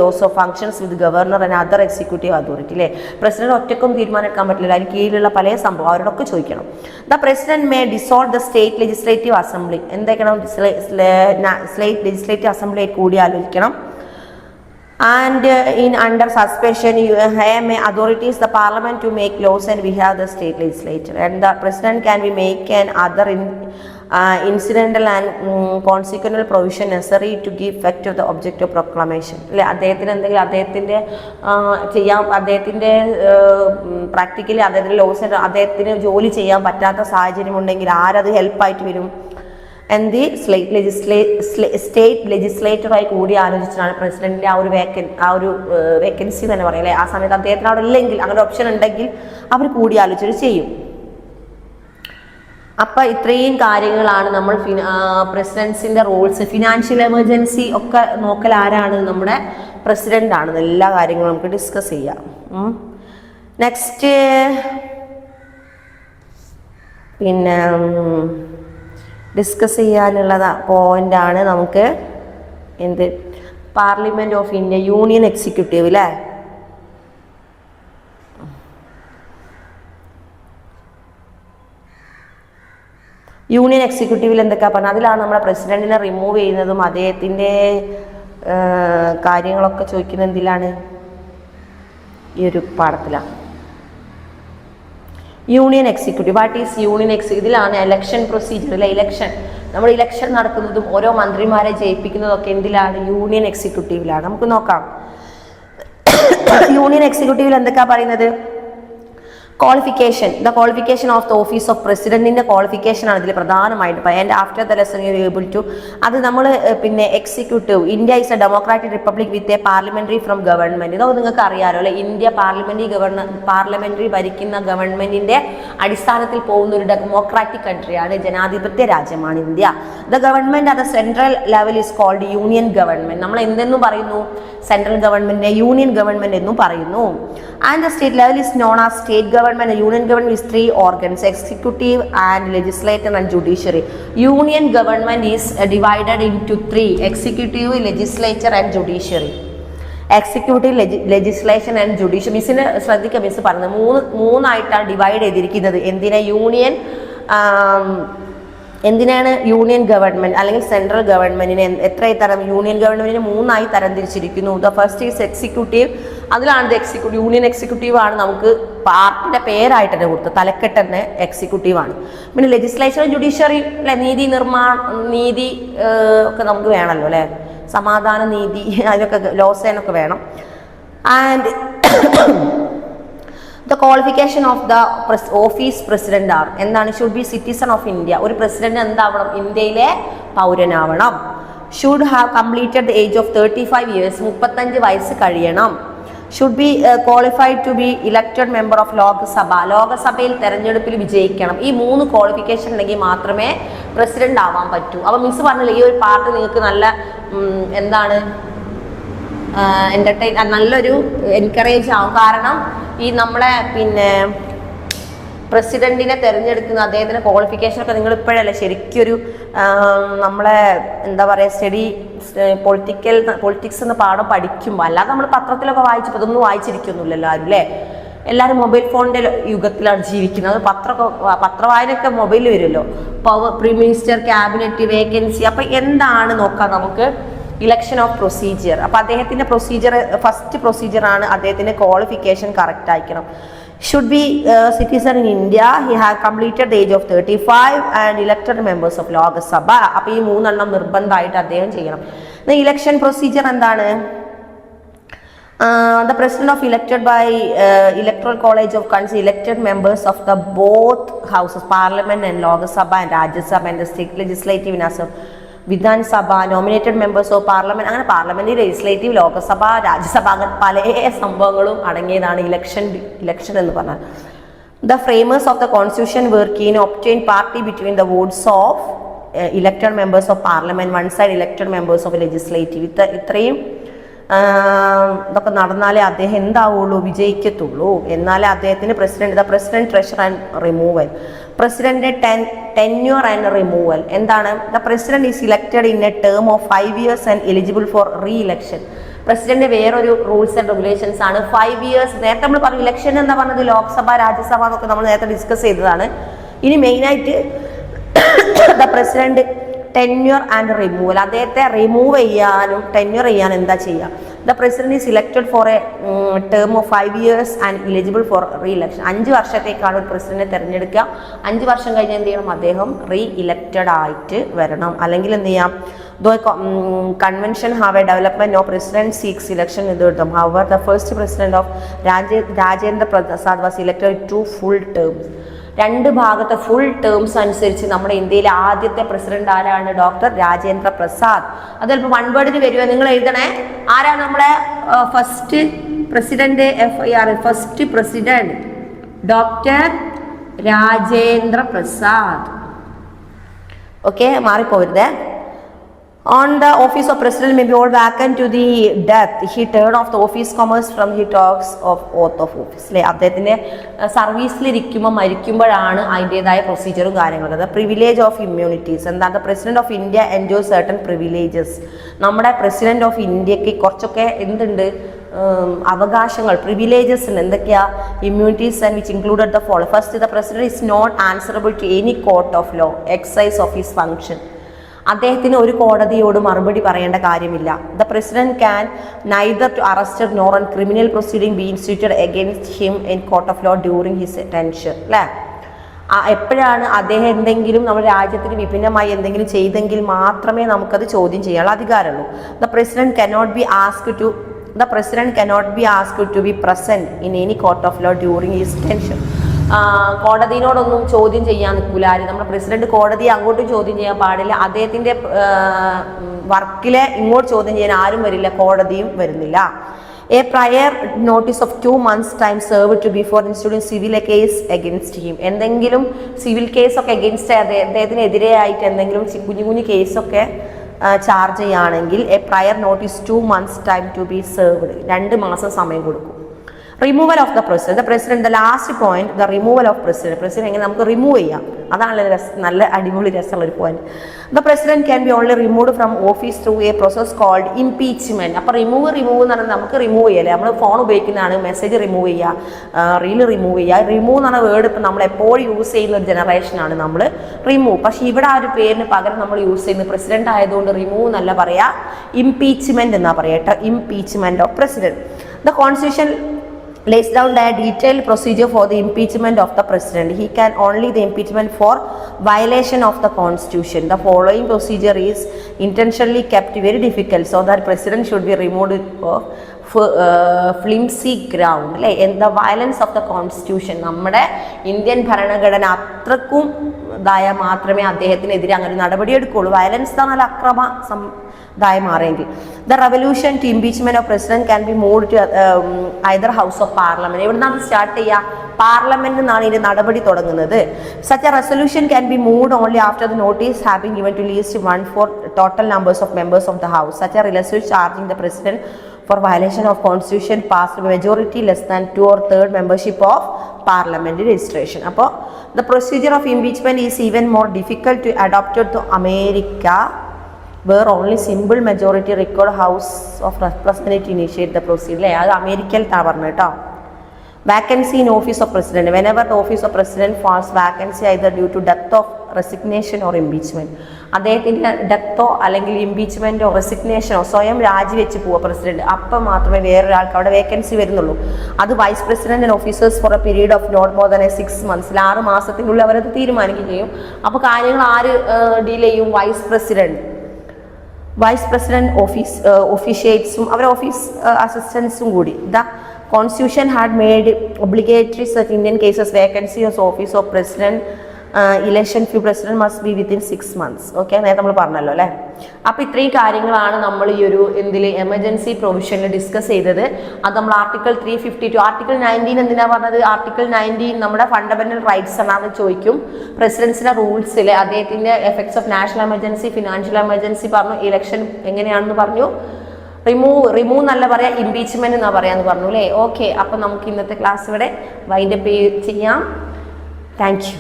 those of functions with the governor and other executive authority. അല്ലേ, president ഒറ്റക്കും തീരുമാനമെടുക്കാൻ പറ്റില്ല, അതിന് കീഴിലുള്ള പല സംഭവം അവരോടൊക്കെ ചോദിക്കണം. The president may dissolve the state legislative assembly. എന്താക്കണം? സ്റ്റേറ്റ് ലെജിസ്ലേറ്റീവ് അസംബ്ലി കൂടി ആലോചിക്കണം. And in under suspension you may authorities the parliament to make laws and we have the state legislature, and the president can be make an other incidental and consequential provision necessary to give effect to the object of proclamation. അല്ലെ, അദ്ദേഹത്തിന് എന്തെങ്കിലും അദ്ദേഹത്തിൻ്റെ ചെയ്യാൻ അദ്ദേഹത്തിൻ്റെ practically അദ്ദേഹത്തിൻ്റെ loss അദ്ദേഹത്തിന് ജോലി ചെയ്യാൻ പറ്റാത്ത സാഹചര്യം ഉണ്ടെങ്കിൽ ആരത് ഹെൽപ്പായിട്ട് വരും? എന്ത് സ്റ്റേറ്റ് ലെജിസ്ലേറ്ററായി കൂടി ആലോചിച്ചിട്ടാണ് പ്രസിഡന്റിന്റെ ആ ഒരു വേക്കൻസി തന്നെ പറയാം. അല്ലെ, ആ സമയത്ത് അദ്ദേഹത്തിന് അവിടെ ഇല്ലെങ്കിൽ അങ്ങനെ ഓപ്ഷൻ ഉണ്ടെങ്കിൽ അവർ കൂടി ആലോചിച്ചിട്ട് ചെയ്യും. അപ്പം ഇത്രയും കാര്യങ്ങളാണ് നമ്മൾ പ്രസിഡൻസിന്റെ റോൾസ്. ഫിനാൻഷ്യൽ എമർജൻസി ഒക്കെ നോക്കൽ ആരാണ്? നമ്മുടെ പ്രസിഡന്റ് ആണ്. എല്ലാ കാര്യങ്ങളും നമുക്ക് ഡിസ്കസ് ചെയ്യാം. നെക്സ്റ്റ് പിന്നെ ഡിസ്കസ് ചെയ്യാനുള്ള പോയിന്റാണ് നമുക്ക് എന്ത് parliament of India, union executive. അല്ലേ, യൂണിയൻ എക്സിക്യൂട്ടീവിൽ എന്തൊക്കെയാ പറഞ്ഞത്? അതിലാണ് നമ്മുടെ പ്രസിഡന്റിനെ റിമൂവ് ചെയ്യുന്നതും അദ്ദേഹത്തിൻ്റെ കാര്യങ്ങളൊക്കെ ചോദിക്കുന്നത് എന്തിലാണ്? ഈ ഒരു പാഠത്തിലാണ്. Union executive. What is union executive? ഇതിലാണ് ഇലക്ഷൻ പ്രൊസീജിയർ. അല്ലെ, നമ്മൾ ഇലക്ഷൻ നടക്കുന്നതും ഓരോ മന്ത്രിമാരെ ജയിപ്പിക്കുന്നതും ഒക്കെ എന്തിലാണ്? യൂണിയൻ എക്സിക്യൂട്ടീവിലാണ്. നമുക്ക് നോക്കാം യൂണിയൻ എക്സിക്യൂട്ടീവിൽ എന്തൊക്കെയാ പറയുന്നത്? Qualification. The qualification of the office of പ്രസിഡന്റിന്റെ ക്വാളിഫിക്കേഷൻ ആണ് ഇതിൽ പ്രധാനമായിട്ട്. And after the lesson you able to, അത് നമ്മൾ പിന്നെ executive. India is a democratic republic with a parliamentary from government. ഇതൊക്കെ നിങ്ങൾക്ക് അറിയാലോ അല്ലെ. ഇന്ത്യ പാർലമെന്ററി ഭരിക്കുന്ന ഗവൺമെന്റിന്റെ അടിസ്ഥാനത്തിൽ പോകുന്ന ഒരു ഡെമോക്രാറ്റിക് കൺട്രിയാണ്, ജനാധിപത്യ രാജ്യമാണ് India. The government at the central level is called union government. നമ്മൾ എന്തെന്നും പറയുന്നു? സെൻട്രൽ ഗവൺമെന്റിനെ യൂണിയൻ ഗവൺമെന്റ് എന്നും പറയുന്നു. And the state level is known as state government. Union government is three organs: executive and legislature and judiciary. Union government is divided into three: executive, legislature and judiciary. Executive, legislation and judiciary. മിസ്സിന് ശ്രദ്ധിക്കുക, miss പറഞ്ഞത് മൂന്നായിട്ടാണ് divide ചെയ്തിരിക്കുന്നത്. എന്തിനാണ് union government അല്ലെങ്കിൽ central ഗവൺമെന്റിനെ എത്ര തരം? Union ഗവൺമെന്റിനെ മൂന്നായി തരം തിരിച്ചിരിക്കുന്നു. The first is executive. അതിലാണ് യൂണിയൻ എക്സിക്യൂട്ടീവ് ആണ് നമുക്ക് പാർട്ടിയുടെ പേരായിട്ട് തന്നെ കൊടുത്തത്, തലക്കെട്ട് തന്നെ എക്സിക്യൂട്ടീവ് ആണ്. പിന്നെ ലെജിസ്ലേച്ചർ, ജുഡീഷ്യറി. അല്ലെ, നീതി ഒക്കെ നമുക്ക് വേണമല്ലോ അല്ലെ, സമാധാന നീതി അതിനൊക്കെ ലോസേനൊക്കെ വേണം. And the qualification of the office president are എന്താണ്? Should be citizen of India. ഒരു പ്രസിഡന്റ് എന്താവണം? ഇന്ത്യയിലെ പൗരനാവണം. Should have completed the age of 35 years. 35 വയസ്സ് കഴിയണം. Should be qualified to be elected member of Lok Sabha. ലോകസഭയിൽ തെരഞ്ഞെടുപ്പിൽ വിജയിക്കണം. ഈ 3 ക്വാളിഫിക്കേഷൻ ഉണ്ടെങ്കിൽ മാത്രമേ പ്രസിഡന്റ് ആവാൻ പറ്റൂ. അപ്പൊ മിസ് പറഞ്ഞില്ലേ, ഈ ഒരു പാർട്ട് നിങ്ങൾക്ക് നല്ല എന്താണ് നല്ലൊരു എൻകറേജ് ആവും. കാരണം ഈ നമ്മളെ പിന്നെ പ്രസിഡന്റിനെ തിരഞ്ഞെടുക്കുന്ന അദ്ദേഹത്തിന്റെ ക്വാളിഫിക്കേഷൻ ഒക്കെ നിങ്ങൾ ഇപ്പോഴല്ലേ ശരിക്കൊരു നമ്മളെ എന്താ പറയുക സ്റ്റഡി പൊളിറ്റിക്സ് എന്ന പാഠം പഠിക്കുമ്പോൾ, അല്ലാതെ നമ്മൾ പത്രത്തിലൊക്കെ വായിച്ചപ്പോൾ ഇതൊന്നും വായിച്ചിരിക്കുന്നില്ലല്ലോ ആരും അല്ലേ. എല്ലാവരും മൊബൈൽ ഫോണിന്റെ യുഗത്തിലാണ് ജീവിക്കുന്നത്. പത്രവായനൊക്കെ മൊബൈലിൽ വരുമല്ലോ. പ്രീം മിനിസ്റ്റർ, ക്യാബിനറ്റ്, വേക്കൻസി. അപ്പൊ എന്താണ് നോക്കാം നമുക്ക്? Election of procedure. അപ്പൊ അദ്ദേഹത്തിന്റെ ഫസ്റ്റ് പ്രൊസീജിയർ ആണ് അദ്ദേഹത്തിന്റെ ക്വാളിഫിക്കേഷൻ കറക്റ്റ് ആയിരിക്കണം. Should be citizen in India. He have completed the age of 35 and elected members of Lok Sabha. അപ്പൊ ഈ 3 എണ്ണം നിർബന്ധമായിട്ട് അദ്ദേഹം ചെയ്യണം. ഇലക്ഷൻ പ്രൊസീജിയർ എന്താണ്? The president of elected by electoral college of country elected members of the both houses, parliament and Lok Sabha and Rajya Sabha and the state legislative in Assam, Vidhan Sabha, nominated members of parliament. അങ്ങനെ parliament, legislative, Lok Sabha, Rajya Sabha, അങ്ങനെ പല സംഭവങ്ങളും അടങ്ങിയതാണ് election എന്ന് പറഞ്ഞാൽ. The framers of the constitution were keen to obtain party between the votes of elected members of parliament, one side elected members of legislative. ഇത്രയും ഇതൊക്കെ നടന്നാലേ അദ്ദേഹം എന്താവുള്ളൂ? വിജയിക്കത്തുള്ളൂ. എന്നാലേ അദ്ദേഹത്തിന് president treasure and removal. President tenure and removal എന്താണ്? The president is elected in a term of 5 years and eligible for re election. President വേറൊരു rules and regulations ആണ് 5 years. നേരത്തെ നമ്മൾ പറഞ്ഞു ഇലക്ഷൻ എന്താ പറഞ്ഞത് ലോക്സഭ രാജ്യസഭ എന്നൊക്കെ നമ്മൾ നേരത്തെ ഡിസ്കസ് ചെയ്തതാണ്. ഇനി മെയിനായിട്ട് the president tenure and removal, അദ്ദേഹത്തെ റിമൂവ് ചെയ്യാനും ടെന്യൂർ ചെയ്യാനും എന്താ ചെയ്യുക? The president is elected for a term of 5 years and eligible for re election. 5 വർഷത്തേക്കാണ് ഒരു പ്രസിഡന്റിനെ തിരഞ്ഞെടുക്കുക. 5 വർഷം കഴിഞ്ഞ് എന്ത് ചെയ്യണം? അദ്ദേഹം റീ ഇലക്റ്റഡ് ആയിട്ട് വരണം. അല്ലെങ്കിൽ എന്ത് ചെയ്യാം? Though convention have a development of president seeks election ഇത് കിട്ടും. However the first president of Rajendra Prasad was elected 2 full terms. 2 ഭാഗത്തെ ഫുൾ ടേംസ് അനുസരിച്ച് നമ്മുടെ ഇന്ത്യയിലെ ആദ്യത്തെ പ്രസിഡന്റ് ആരാണ്? ഡോക്ടർ രാജേന്ദ്ര പ്രസാദ്. അത് ചിലപ്പോൾ 1 വേർഡിന് വരുമോ? നിങ്ങൾ എഴുതണേ. ആരാണ് നമ്മളെ first president? FIR first president doctor Rajendra Prasad. Okay, മാറിപ്പോരുതേ. On the office of president may be all vacant to the death. He turned off the office commerce from he talks of oath of office. അല്ലേ, അദ്ദേഹത്തിൻ്റെ സർവീസിലിരിക്കുമ്പോൾ മരിക്കുമ്പോഴാണ് അതിൻ്റെതായ പ്രൊസീജിയറും കാര്യങ്ങളും. The privilege of immunities എന്താണ്? The president of India enjoy certain privileges. നമ്മുടെ president of ഇന്ത്യക്ക് കുറച്ചൊക്കെ എന്തുണ്ട്? അവകാശങ്ങൾ, പ്രിവിലേജസ് ഉണ്ട്. എന്തൊക്കെയാ? Immunities and which included the follow. First, the president is not answerable to any court of law exercise of his function. അദ്ദേഹത്തിന് ഒരു കോടതിയോട് മറുപടി പറയേണ്ട കാര്യമില്ല. The president can neither to arrested nor on criminal proceeding be instituted against him in court of law during his tension. അല്ലേ, എപ്പോഴാണ് അദ്ദേഹം എന്തെങ്കിലും നമ്മുടെ രാജ്യത്തിന് വിഭിന്നമായി എന്തെങ്കിലും ചെയ്തെങ്കിൽ മാത്രമേ നമുക്കത് ചോദ്യം ചെയ്യാനുള്ള അധികാരമുള്ളൂ. The president cannot be asked to be present in any court of law during his tension. കോടതിനോടൊന്നും ചോദ്യം ചെയ്യാൻ നിൽക്കില്ല ആര്? നമ്മുടെ പ്രസിഡന്റ് കോടതിയെ അങ്ങോട്ടും ചോദ്യം ചെയ്യാൻ പാടില്ല. അദ്ദേഹത്തിൻ്റെ വർക്കിലെ ഇങ്ങോട്ട് ചോദ്യം ചെയ്യാൻ ആരും വരില്ല, കോടതിയും വരുന്നില്ല. A prior notice of 2 months time serve to before institute civil case against him. എന്തെങ്കിലും സിവിൽ കേസൊക്കെ അഗെയിൻസ്റ്റ് അദ്ദേഹത്തിനെതിരെയായിട്ട് എന്തെങ്കിലും കുഞ്ഞു കുഞ്ഞു കേസൊക്കെ ചാർജ് ചെയ്യുകയാണെങ്കിൽ a prior notice 2 months time to be served, 2 മാസം സമയം കൊടുക്കും. Removal of the president, the last point, the removal of president എങ്ങനെ നമുക്ക് റിമൂവ് ചെയ്യാം? അതാണ് നല്ല അടിപൊളി രസമുള്ള ഒരു point. The president can be only removed from office through a process called impeachment. അപ്പോൾ റിമൂവ് എന്ന് പറഞ്ഞാൽ നമുക്ക് റിമൂവ് ചെയ്യല്ലേ, നമ്മൾ ഫോൺ ഉപയോഗിക്കുന്നതാണ്, മെസ്സേജ് റിമൂവ് ചെയ്യുക, റീല് റിമൂവ് ചെയ്യുക. റിമൂവ് എന്ന് പറഞ്ഞ വേർഡ് ഇപ്പം നമ്മൾ എപ്പോഴും യൂസ് ചെയ്യുന്ന ഒരു ജനറേഷനാണ് നമ്മൾ റിമൂവ്. പക്ഷേ ഇവിടെ ആ ഒരു പേരിന് പകരം നമ്മൾ യൂസ് ചെയ്യുന്നത് പ്രസിഡന്റ് ആയതുകൊണ്ട് റിമൂവ് എന്നല്ല പറയുക, ഇംപീച്ച്മെന്റ് എന്നാ പറയുക. Impeachment of president. The constitution lays down a detailed procedure for the impeachment of the president. He can only the impeachment for violation of the constitution. The following procedure is intentionally kept very difficult so that president should be removed for flimsy ground. അല്ലേ, എന്താ? Violence of the constitution. നമ്മുടെ Indian ഭരണഘടന അത്രക്കും ഇതായ മാത്രമേ അദ്ദേഹത്തിനെതിരെ അങ്ങനെ നടപടി എടുക്കുകയുള്ളൂ. വയലൻസ് എന്നാൽ അക്രമ ഇതായി മാറിയെങ്കിൽ. The revolution to impeachment of president can be moved to either house of parliament. എവിടെ നിന്നാണ് സ്റ്റാർട്ട് ചെയ്യുക? പാർലമെന്റിൽ നിന്നാണ് ഇതിന്റെ നടപടി തുടങ്ങുന്നത്. Such a resolution can be moved only after the notice having given to least 1/4 total numbers of members of the house. Such a resolution charging the president for violation of constitution passed by majority less than 2/3 membership of parliamentary registration. അപ്പോൾ the procedure of impeachment is even more difficult to adopted to America where only simple majority required house of representatives initiate the procedure. അത് അമേരിക്കയിൽ പറഞ്ഞു കേട്ടോ. Vacancy in office of president. Whenever the office of president falls vacancy either due to death of resignation or impeachment. അദ്ദേഹത്തിൻ്റെ ഡെത്തോ അല്ലെങ്കിൽ ഇംപീച്ച്മെൻറ്റോ റെസിഗ്നേഷനോ സ്വയം രാജിവെച്ച് പോവുക president, അപ്പം മാത്രമേ വേറൊരാൾക്ക് അവിടെ വേക്കൻസി വരുന്നുള്ളൂ. അത് vice president and officers for a period of not more than 6 months, 6 മാസത്തിനുള്ളിൽ അവരത് തീരുമാനിക്കുകയും ചെയ്യും. അപ്പോൾ കാര്യങ്ങൾ ആര് ഡീൽ ചെയ്യും? വൈസ് പ്രസിഡന്റ് ഓഫീഷ്യേറ്റ്സും അവരുടെ ഓഫീസ് അസിസ്റ്റൻസും കൂടി. The Constitution had made obligatory such Indian cases vacancy as office of president election for president must be within 6 months. Okay, നേരത്തെ നമ്മൾ പറഞ്ഞല്ലോ അല്ലേ. അപ്പോൾ ഇത്രയും കാര്യങ്ങളാണ് നമ്മൾ ഈ ഒരു എന്തിൽ എമർജൻസി പ്രൊവിഷനിൽ ഡിസ്കസ് ചെയ്തത്. അത് നമ്മൾ ആർട്ടിക്കിൾ 352 ആർട്ടിക്കിൾ 19 എന്തിനാ പറഞ്ഞത്? ആർട്ടിക്കിൾ 19 നമ്മുടെ ഫണ്ടമെന്റൽ റൈറ്റ്സ് ആണെന്ന് ചോദിക്കും. പ്രസിഡൻസിന്റെ റൂൾസിൽ അദ്ദേഹത്തിന്റെ effects of national emergency, financial emergency പറഞ്ഞു, ഇലക്ഷൻ എങ്ങനെയാണെന്ന് പറഞ്ഞു, റിമൂവ് എന്നല്ല പറയാം, ഇംപീച്ച്മെന്റ് എന്നാ പറയാന്ന് പറഞ്ഞു അല്ലേ. ഓക്കെ, അപ്പം നമുക്ക് ഇന്നത്തെ ക്ലാസ് ഇവിടെ വൈൻഡപ്പ് ചെയ്യാം. Thank you.